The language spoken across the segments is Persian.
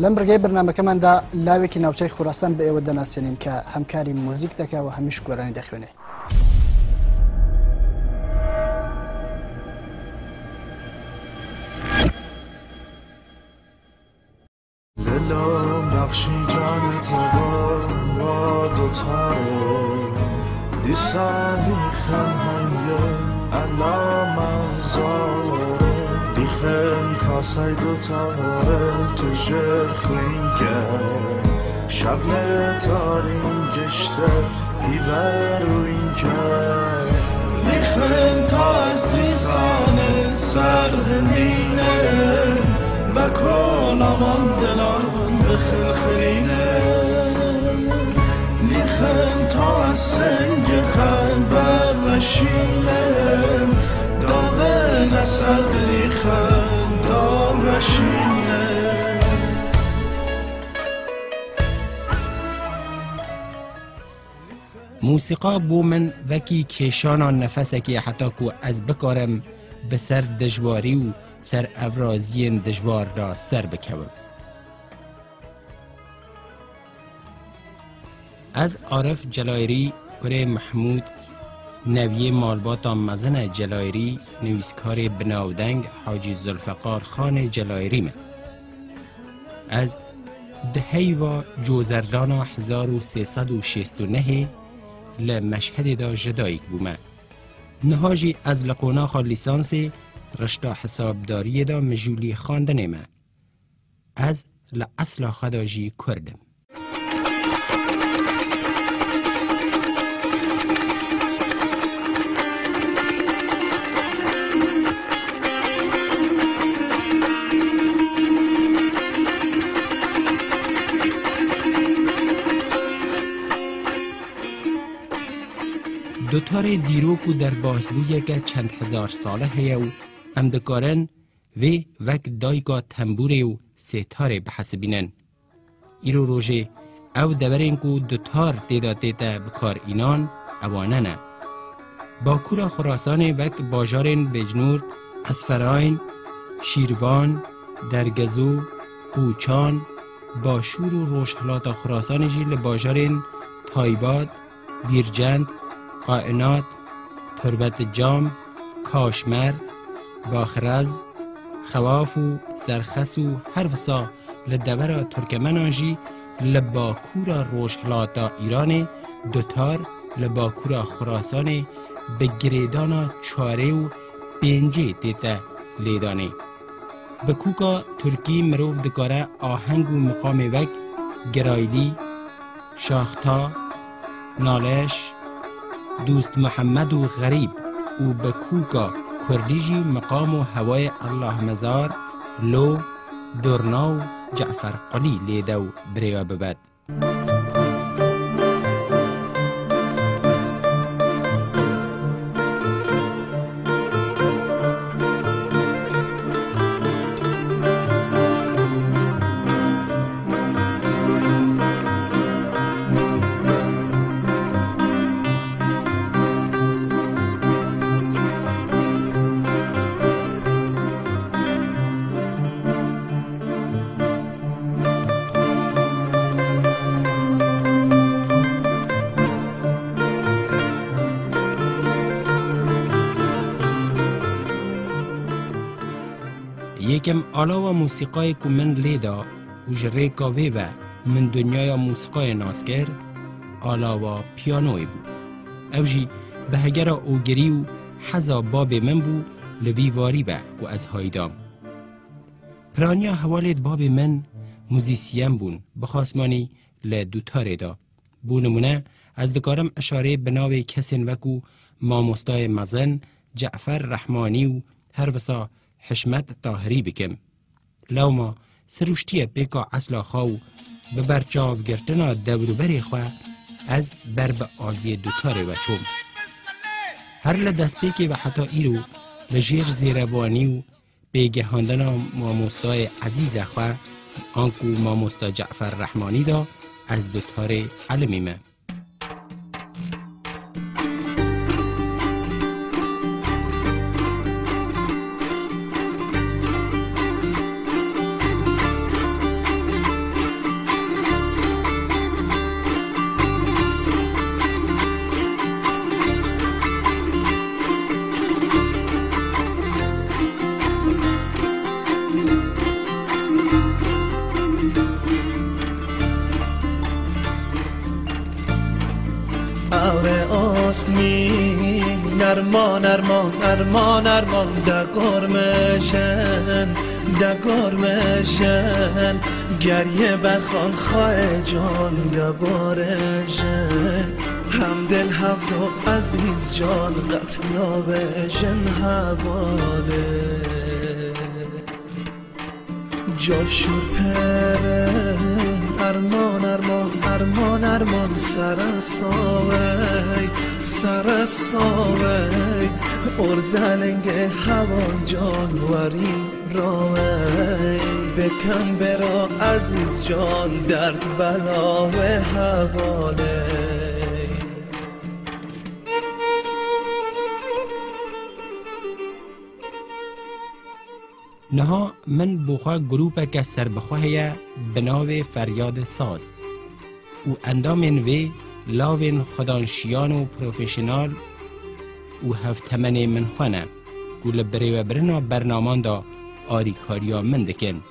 لەمڕگەی بەرنامەکەماندا لاوێکی ناوچەی خوراسان بە ئێوە دەناسێنین کە هەمکاری موزیک دەکا و هەمیش گۆرانی دەخوێنێ. نقشی جان زبان و دوتاره دیسانی خمهنگه علامه زاره دیخن کاسای دوتاره تو جرخینگه شبل تارین گشته بیوروینگه دیخن تا از دیسان سرهنینه و کلامان دلان بخلخلینه نیخن تا از سنگ خنبر رشینه داغ نسد نیخن دام رشینه. موسیقا بو من وکی کشانان نفسکی حتی که از بکارم بسر دجواری و سر افرازین دجوار را سر بکوم. از عارف جلایری کره محمود نوی مالباتا مزن جلایری نویسکار بناودنگ حاجی ذوالفقار خان جلایری من. از دهی و جوزردانا 1369 لمشهد دا جدایک بومه. نهاجی از لقوناخ لیسانسی رشتا حسابداری دا مجولی خواندنه ما. از لأصل خداجی کردم. دوتار دیروکو در بازبویه که چند هزار ساله هیو امدکارن و وک دایگا تنبوره و ستاره بحسبینن. ایرو روژه او دورین کو دوتار تیدا تیتا بکار اینان اواننه. باکورا خراسان وک باجارین بجنور، اسفراین، شیروان، درگزو، قوچان، باشور و روشحلات خراسان جیل باجارین تایباد، بیرجند، قائنات، تربت جام، کاشمر، باخرز، خواف و سرخس و هر وسا لدورا ترکمنانجی لباکورا روشحلاتا ایران دوتار لباکورا خراسان به گریدانا چاره و پنجه دیتا لیدانه. به کوکا ترکی مروف دکاره آهنگ و مقام وک گرایلی، شاختا، نالش، دوست محمد و غریب و به کوکا کردیجی مقام و هوای الله مزار لو دورناو جعفر قلی لیده و بریا ببد. یکم علاوه موسیقای که من لیدا و جره کاوه و من دنیای موسیقای ناسکر علاوه پیانوی بود. اوجی به هگر اوگری و حزا باب من بود لوی واری و از هایدام. پرانیا حوالت باب من موزیسیم بون بخاسمانی لدوتاره دا. بونمونه از دکارم اشاره بناوی کسین وکو ماموستای مزن جعفر رحمانی و هر وسا حشمت طاهری بکم. لوما سروشتیه پیکا اصلا خواو به برچاو گرتنا دوروبری خواه از برب آلی دوتاره و چوم. هر لدست پیکی و حتی ایرو لجیر زیروانی و بیگهاندنا ماموستای عزیز خواه آنکو ماموستا جعفر رحمانی دا از دوتاره علمی من. ارمان ارمان ارمان ارمان دگرمشن گریه برخان خواه جان دبارشن همدل هوا عزیز جان قتلابشن حواله جاشور پره ارمان ارمان ارمان ارمان سرساوی ارزلنگ هوا جانوری راوی بکن برا عزیز جان درد بلا و حواله نها من بخوا گروپ که سر بخواهی بناو فریاد ساز و اندامن وی لاوین خدانشیان و پروفیشنال و هفتمن من خوانه گول بری و برنا برنامان دا آریکاریا من دکن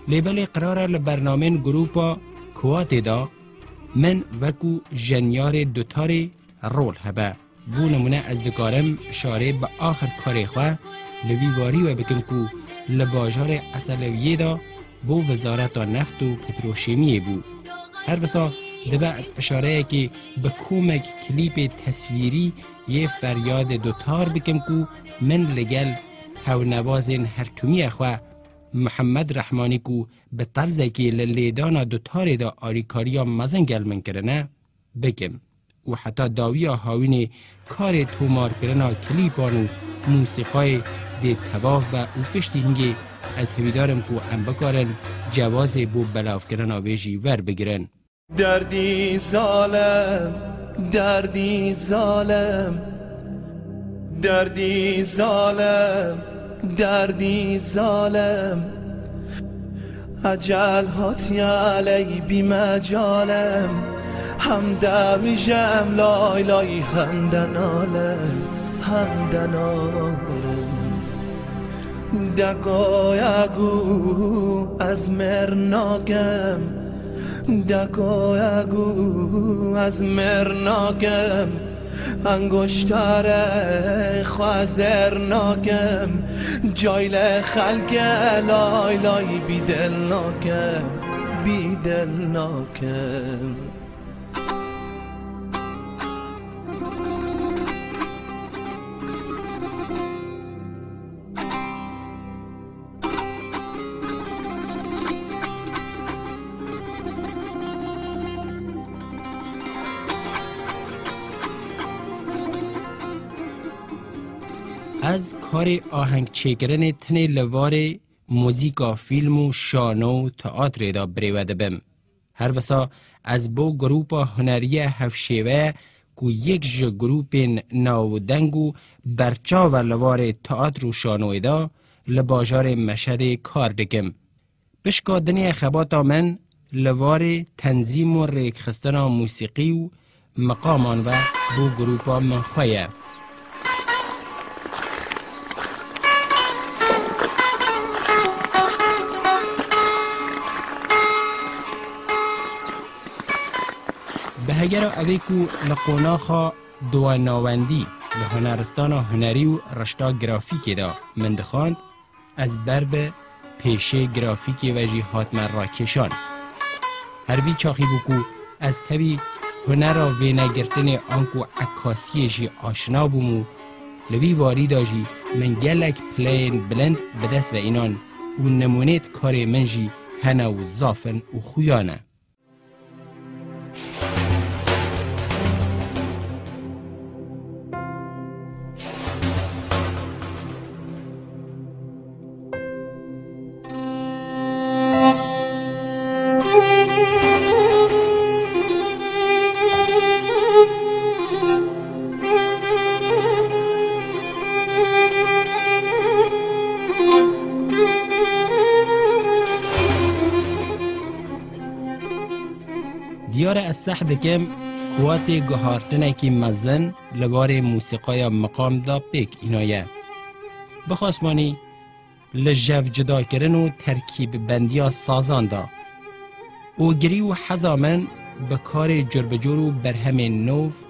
لیبل قرار لبرنامه گروپا کوات دا من وکو جنیار دوتاری رول هبه بو نمونه از دکارم اشاره به آخر کاری خواه لویواری و بکن کو لباجار اصلویه دا بو وزارت نفت و پتروشیمیه بود. هر وسا دبه از اشاره که به کومک کلیپ تصویری یه فریاد دوتار بکن کو من لگل هو نوازن هرتومی اخواه محمد رحمانی کو به طرزه که للیدانا دوتار دا آریکاریا مزنگل من کرنه بکم و حتی داوی هاوین کار تومار کرنا کلیپانو موسیقای دی تواف و او پشتی هنگی از هویدارم کو ام بکارن جواز بو بلاف کرن آویجی ور بگیرن دردی ظالم دردی ظالم دردی ظالم دردی ظالم اجل هاتی علی بی مجالم هم دویجم لای لای هم دنالم هم دنالم دگایگو از مرناگم دگایگو از مرناگم انگشتر خوازرناگم جایل خلق لای لای بیدل ناگم بیدل ناگم از کار آهنگ چیکرن تن لوار موزیکا فیلم و شانو تئاتر دا بریوده بم هر وسا از بو گروپ هنری هفشیوه کو یک ج گروپ ناودنگو برچا و لوار تئاتر و شانو دا لباجار مشهد کار دکم بشکادنی خباتا من لوار تنظیم و ریکخستن موسیقی و مقامان و بو گروپا من خواه به هگر اوی کو لقوناخا دواناوندی لهنرستان هنری و رشتا گرافیکی دا من دخاند از برب پیشه گرافیکی و جی حاتمر را کشان هروی چاخی بکو از توی هنر را وینه گرتن آنکو عکاسی جی آشنا بومو لوی واری دا جی من گلک پلین بلند بدست و اینان و نمونیت کار من جی هنه و زافن و خویانه دیار از سح دکم قوات گهارتنه کی مزن لبار موسیقای مقام دا پیک اینایه بخواستمانی لجو جدا کرن و ترکیب بندیا سازان دا اوگری و حزامن به کار جربجور و برهم نوف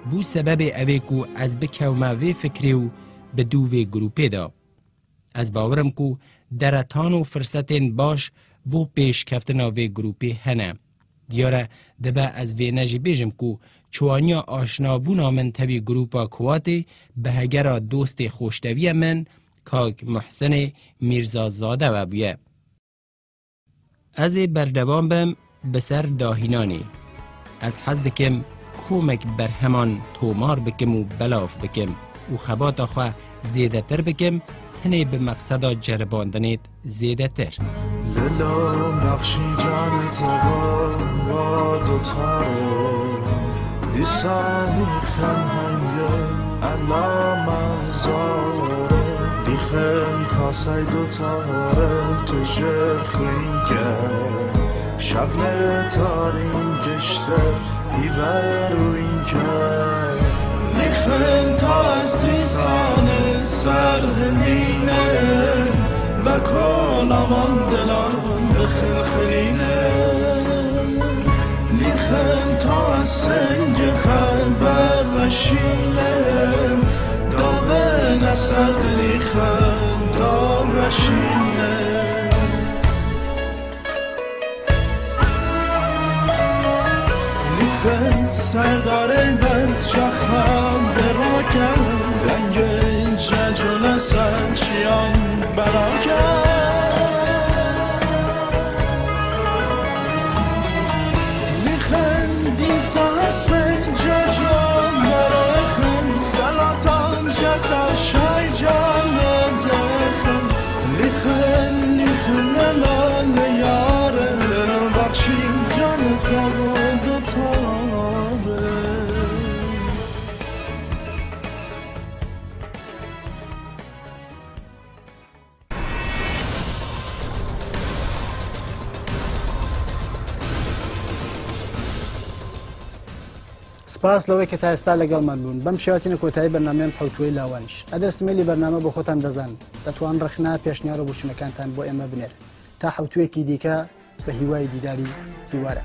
بو سبب اوه کو از بکومه وی فکری و بدو وی گروپی دا. از باورم کو درتان و فرصتین باش بو پیش کفتنا وی گروپی هنه. دیاره دبه از وی نجی بیجم کو چوانیا آشنابونا من تبی گروپا کواتی به هگرا دوست خوشتوی من کاک محسن میرزازاده و بیه. از بردوام بم بسر داهینانی. از حز دکم کومک بر همان تومار بکم و بلاف بکم و خبات خواه زیده تر بکم تنه به مقصد جرباندنیت زیده تر. للا نقشی جان تبا و دوتاره لیسانی خنهنگه انا منظاره لیخن کاسای دوتاره تجر خینگه شغل تارین گشته دیوروین که لیخن تا از دیسان سرهنینه و کلامان دلان بخلخلینه لیخن تا از سنگ خلبر رشینه داوه نسد لیخن دا رشینه لیخن سردار بز شخم براکم دنگ ججون سنچیان براکم لیخن دیسا اسم ججون براخم سلاتان جزا شای جان دخم لیخن الان یاره بخشیم جان تابو دوتاره سپاس لەوەی کە تا ئێستا لەگەڵمان بوون بەم شێواتینە کۆتایی بەرنامەیەم حوتوەی لاوانیش ئەدرسمێلی بەرنامە بۆ خۆتان دەزان دەتوان ڕخنا پێشنیارە بۆ شوونەکانتان بۆ ئێمە بنێر تا حوتوەیەکی دیکە بە هیوای دیداری دووبارە.